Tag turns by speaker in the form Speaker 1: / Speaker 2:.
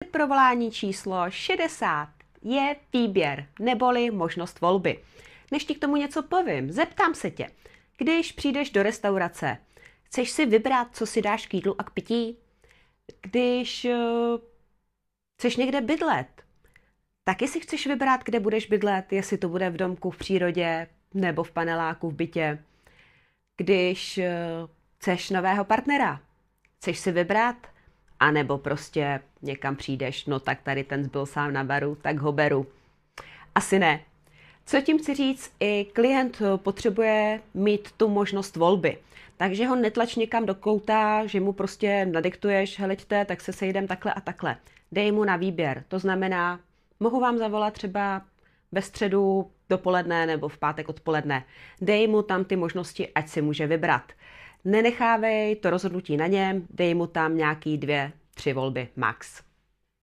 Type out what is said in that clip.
Speaker 1: Pro volání číslo 60 je výběr, neboli možnost volby. Než ti k tomu něco povím, zeptám se tě, když přijdeš do restaurace, chceš si vybrat, co si dáš k jídlu a k pití? Když chceš někde bydlet, taky si chceš vybrat, kde budeš bydlet, jestli to bude v domku, v přírodě nebo v paneláku v bytě. Když chceš nového partnera, chceš si vybrat, anebo prostě někam přijdeš, no tak tady ten zbyl sám na baru, tak ho beru. Asi ne. Co tím chci říct, i klient potřebuje mít tu možnost volby. Takže ho netlač někam do kouta, že mu prostě nadiktuješ, heleďte, tak se sejdem takhle a takhle. Dej mu na výběr. To znamená, mohu vám zavolat třeba ve středu dopoledne nebo v pátek odpoledne. Dej mu tam ty možnosti, ať si může vybrat. Nenechávej to rozhodnutí na něm, dej mu tam nějaký 2-3 volby max.